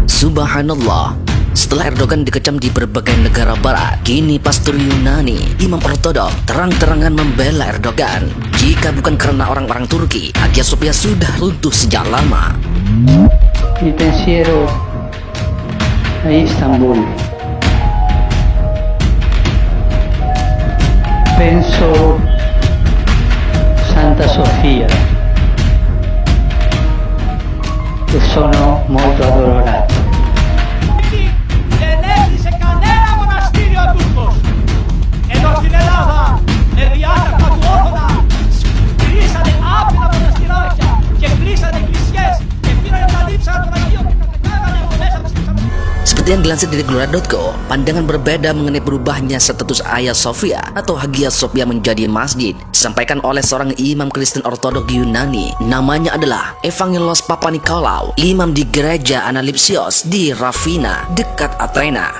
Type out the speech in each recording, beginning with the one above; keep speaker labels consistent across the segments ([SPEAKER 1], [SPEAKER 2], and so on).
[SPEAKER 1] Subhanallah, setelah Erdogan dikecam di berbagai negara barat, kini pastor Yunani, imam ortodok, terang-terangan membela Erdogan. Jika bukan karena orang-orang Turki, Hagia Sophia sudah runtuh sejak lama.
[SPEAKER 2] Il pensiero a Istanbul. Penso Santa Sofia, che sono molto addolorata.
[SPEAKER 3] Ελέγχθησε κανένα μοναστήριο Τούρκος. Ενώ στην Ελλάδα, διάταγμα του Όρθωνα, κλείσανε άπειρα μοναστηράκια και κλείσανε εκκλησιές και πήρανε τα λείψανα των Αγίων και τα πετάγανε από μέσα από τις
[SPEAKER 1] Seperti yang dilansir dari Gelora.co, pandangan berbeda mengenai berubahnya status Hagia Sophia atau Hagia Sophia menjadi masjid disampaikan oleh seorang imam Kristen Ortodok Yunani. Namanya adalah Evangelos Papanikolaou, imam di gereja Analipsios di Rafina, dekat Athena.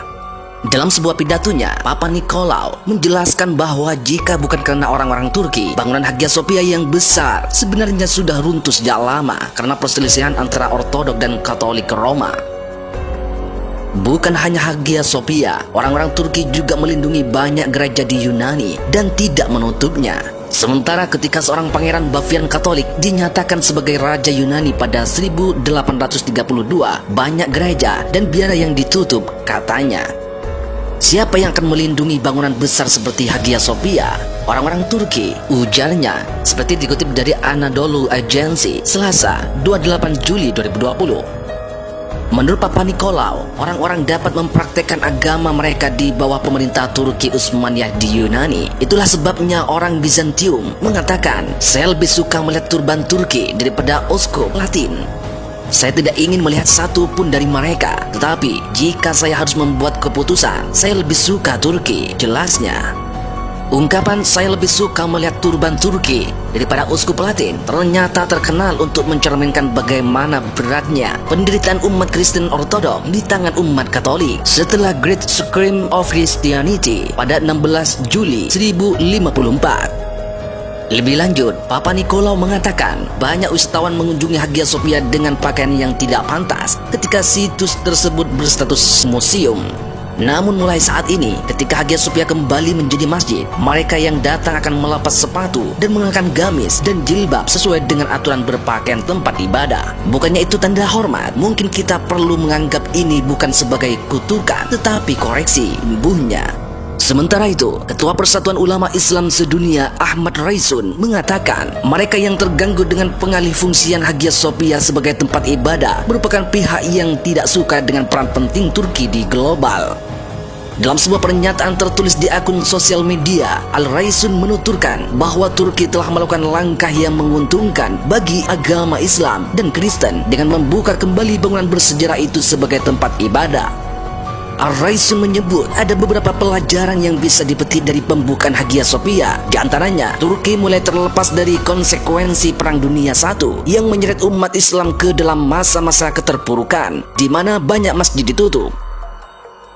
[SPEAKER 1] Dalam sebuah pidatonya, Papanikolaou menjelaskan bahwa jika bukan karena orang-orang Turki, bangunan Hagia Sophia yang besar sebenarnya sudah runtuh sejak lama karena perselisihan antara Ortodok dan Katolik Roma. Bukan hanya Hagia Sophia, orang-orang Turki juga melindungi banyak gereja di Yunani dan tidak menutupnya. Sementara ketika seorang pangeran Bavian Katolik dinyatakan sebagai Raja Yunani pada 1832, banyak gereja dan biara yang ditutup, katanya. Siapa yang akan melindungi bangunan besar seperti Hagia Sophia? Orang-orang Turki, ujarnya, seperti dikutip dari Anadolu Agency, Selasa, 28 Juli 2020. Menurut Papanikolaou, orang-orang dapat mempraktekkan agama mereka di bawah pemerintah Turki Utsmaniyah di Yunani. Itulah sebabnya orang Bizantium mengatakan, saya lebih suka melihat turban Turki daripada uskup Latin. Saya tidak ingin melihat satu pun dari mereka, tetapi jika saya harus membuat keputusan, saya lebih suka Turki, jelasnya. Ungkapan saya lebih suka melihat turban Turki daripada uskup Latin ternyata terkenal untuk mencerminkan bagaimana beratnya penderitaan umat Kristen Ortodok di tangan umat Katolik setelah Great Scream of Christianity pada 16 Juli 1054. Lebih lanjut, Papanikolaou mengatakan banyak wisatawan mengunjungi Hagia Sophia dengan pakaian yang tidak pantas ketika situs tersebut berstatus museum. Namun mulai saat ini, ketika Hagia Sophia kembali menjadi masjid, mereka yang datang akan melepas sepatu dan mengenakan gamis dan jilbab sesuai dengan aturan berpakaian tempat ibadah. Bukannya itu tanda hormat? Mungkin kita perlu menganggap ini bukan sebagai kutukan, tetapi koreksi, imbuhnya. Sementara itu, Ketua Persatuan Ulama Islam Sedunia Ahmad Raisun mengatakan mereka yang terganggu dengan pengalih fungsian Hagia Sophia sebagai tempat ibadah merupakan pihak yang tidak suka dengan peran penting Turki di global. Dalam sebuah pernyataan tertulis di akun sosial media, Al-Raisun menuturkan bahwa Turki telah melakukan langkah yang menguntungkan bagi agama Islam dan Kristen dengan membuka kembali bangunan bersejarah itu sebagai tempat ibadah. Al-Raisun menyebut ada beberapa pelajaran yang bisa dipetik dari pembukaan Hagia Sophia. Di antaranya, Turki mulai terlepas dari konsekuensi Perang Dunia I yang menyeret umat Islam ke dalam masa-masa keterpurukan, di mana banyak masjid ditutup.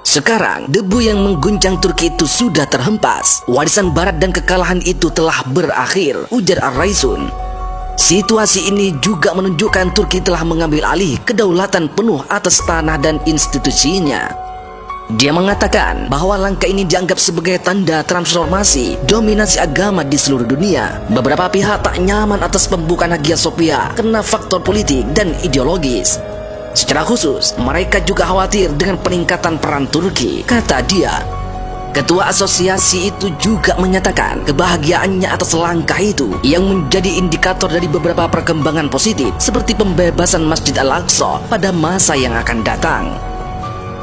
[SPEAKER 1] Sekarang, debu yang mengguncang Turki itu sudah terhempas. Warisan Barat dan kekalahan itu telah berakhir, ujar Al-Raisun. Situasi ini juga menunjukkan Turki telah mengambil alih kedaulatan penuh atas tanah dan institusinya. Dia mengatakan bahwa langkah ini dianggap sebagai tanda transformasi dominasi agama di seluruh dunia. Beberapa pihak tak nyaman atas pembukaan Hagia Sophia karena faktor politik dan ideologis. Secara khusus, mereka juga khawatir dengan peningkatan peran Turki, kata dia. Ketua asosiasi itu juga menyatakan kebahagiaannya atas langkah itu yang menjadi indikator dari beberapa perkembangan positif seperti pembebasan Masjid Al-Aqsa pada masa yang akan datang.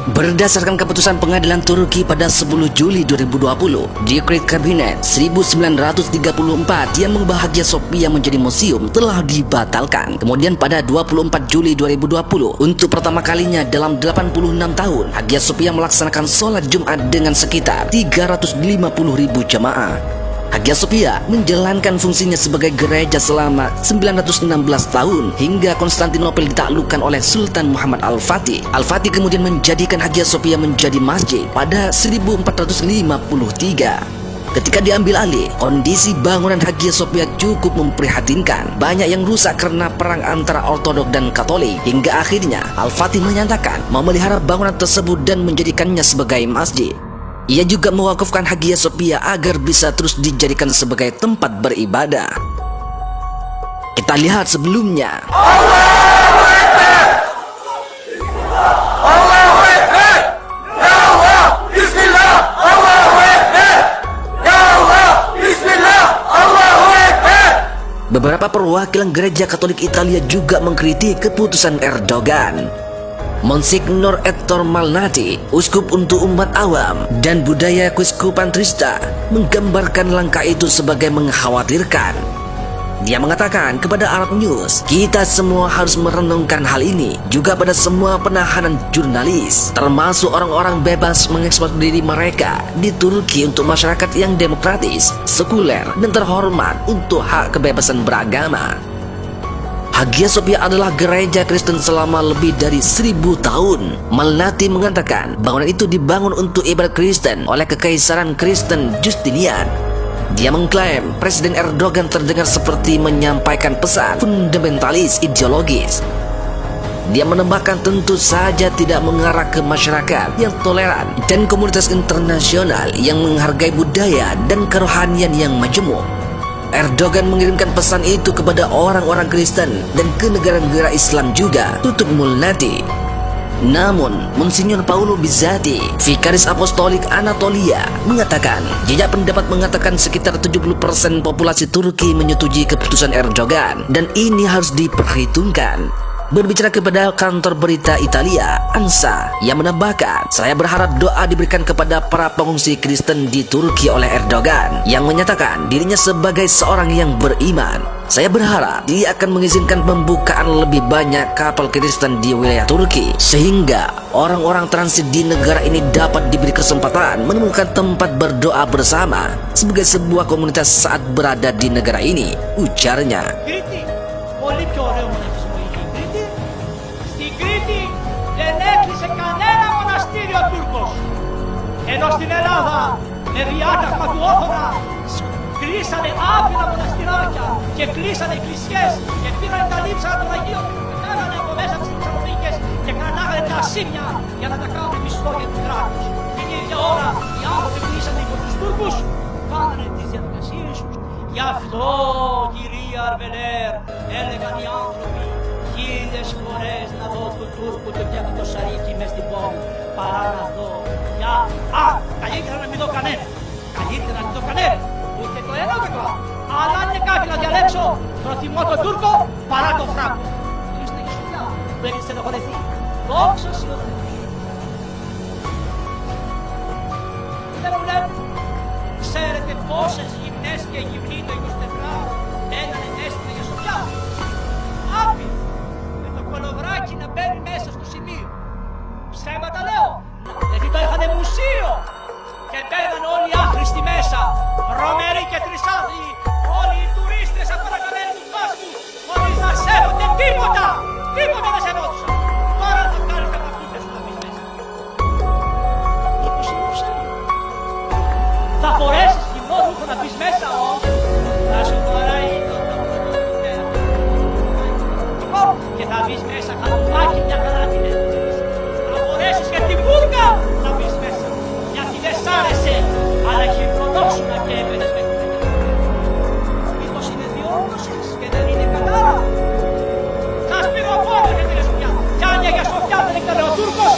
[SPEAKER 1] Berdasarkan keputusan pengadilan Turki pada 10 Juli 2020, Dekret Kabinet 1934 yang mengubah Hagia Sophia menjadi museum telah dibatalkan. Kemudian pada 24 Juli 2020, untuk pertama kalinya dalam 86 tahun, Hagia Sophia melaksanakan sholat Jumat dengan sekitar 350.000 jemaah. Hagia Sophia menjalankan fungsinya sebagai gereja selama 916 tahun hingga Konstantinopel ditaklukkan oleh Sultan Muhammad Al-Fatih. Al-Fatih kemudian menjadikan Hagia Sophia menjadi masjid pada 1453. Ketika diambil alih, kondisi bangunan Hagia Sophia cukup memprihatinkan. Banyak yang rusak karena perang antara Ortodok dan Katolik. Hingga akhirnya Al-Fatih menyatakan memelihara bangunan tersebut dan menjadikannya sebagai masjid. Ia juga mewakafkan Hagia Sophia agar bisa terus dijadikan sebagai tempat beribadah. Kita lihat sebelumnya. Beberapa perwakilan gereja Katolik Italia juga mengkritik keputusan Erdogan. Monsignor Ettore Malnati, uskup untuk umat awam dan budaya Keuskupan Trista, menggambarkan langkah itu sebagai mengkhawatirkan. Dia mengatakan kepada Arab News, kita semua harus merenungkan hal ini juga pada semua penahanan jurnalis, termasuk orang-orang bebas mengekspor diri mereka di Turki untuk masyarakat yang demokratis, sekuler, dan terhormat untuk hak kebebasan beragama. Hagia Sophia adalah gereja Kristen selama lebih dari 1000 tahun. Malnati mengatakan bangunan itu dibangun untuk ibadat Kristen oleh Kekaisaran Kristen Justinian. Dia mengklaim Presiden Erdogan terdengar seperti menyampaikan pesan fundamentalis ideologis. Dia menambahkan tentu saja tidak mengarah ke masyarakat yang toleran dan komunitas internasional yang menghargai budaya dan kerohanian yang majemuk. Erdogan mengirimkan pesan itu kepada orang-orang Kristen dan ke negara-negara Islam juga, tutup Malnati. Namun, Monsignor Paolo Bizzati, Vikaris Apostolik Anatolia, mengatakan jejak pendapat mengatakan sekitar 70% populasi Turki menyetujui keputusan Erdogan dan ini harus diperhitungkan. Berbicara kepada kantor berita Italia, ANSA, yang menambahkan, saya berharap doa diberikan kepada para pengungsi Kristen di Turki oleh Erdogan yang menyatakan dirinya sebagai seorang yang beriman. Saya berharap dia akan mengizinkan pembukaan lebih banyak kapal Kristen di wilayah Turki sehingga orang-orang transit di negara ini dapat diberi kesempatan menemukan tempat berdoa bersama sebagai sebuah komunitas saat berada di negara ini, ujarnya.
[SPEAKER 3] Κρήτη, πολύ πιο ωραίο μοναχισμό είχε η Κρήτη. Στην Κρήτη δεν έκλεισε κανένα μοναστήριο Τούρκος. Ενώ στην Ελλάδα με διάταγμα του Όθωνα κλείσανε άπειρα μοναστηράκια και κλείσανε εκκλησιές και πήραν τα λείψα των Αγίων και κάνανε από μέσα τις Θεσσαλονίκες και κρατάγανε τα ασήμια για να τα κάνουν μισθόγια του κράτους. Την ίδια ώρα οι άνθρωποι που ήσαν υπό τους Τούρκους κάνανε τις διαδικασίες τους. Γι' αυτό, κυρία Αρβελέρ, έλεγαν οι άνθρωποι 1000 φορές να δω του Τούρκου και πιάνω το σαρίκι μες στην πόλη παρά να δω. Καλύτερα να μην δω κανένα. Καλύτερα να μην δω κανένα. Ούτε το ένα ούτε το άλλο. Αλλά αν είναι κάτι να διαλέξω, προτιμώ τον Τούρκο παρά τον Φράγκο. Είστε και σουλιά που έχει στενοχωρεθεί. Δόξα σοι ο Θεός. Δεν μου λέτε, ξέρετε πόσες γυμνές και γυμνοί το 24ωρο έκανε μέσα στην Αγία Σοφιά. Άπειρο. Με το κολοβράκι να μπαίνει μέσα στο σημείο. Ψέματα λέω. Γιατί το είχανε μουσείο. Και μπαίναν όλοι οι άχρηστοι μέσα. Ρωμαίοι και τρισάθλοι. Όλοι οι τουρίστες απαρακαμένοι του Πάσχου. Χωρίς να σέβονται τίποτα. Τίποτα δεν σεβόντουσαν. Τώρα θα κάνεις τα παππούτες σου να μπεις μέσα. Μήπως είναι ψέμα. Θα φορέσεις γυμνόρουχο να μπεις μέσα, όχι. Θα σου φοράει το και θα μπεις μέσα χαλουμάκι μια χαρά την έτοιμες. Θα φορέσεις και την βούρκα να μπεις μέσα. Γιατί δεν σ' άρεσε, αλλά χειρονόσουνα και έμπαινες με την παιδιά. Μήπως είναι διόρθωσης και δεν είναι κατάρα. Θα σπίγω πόδια και την Αγία Σοφιά. Κι αν η Αγία Σοφιά δεν ήταν ο Τούρκος,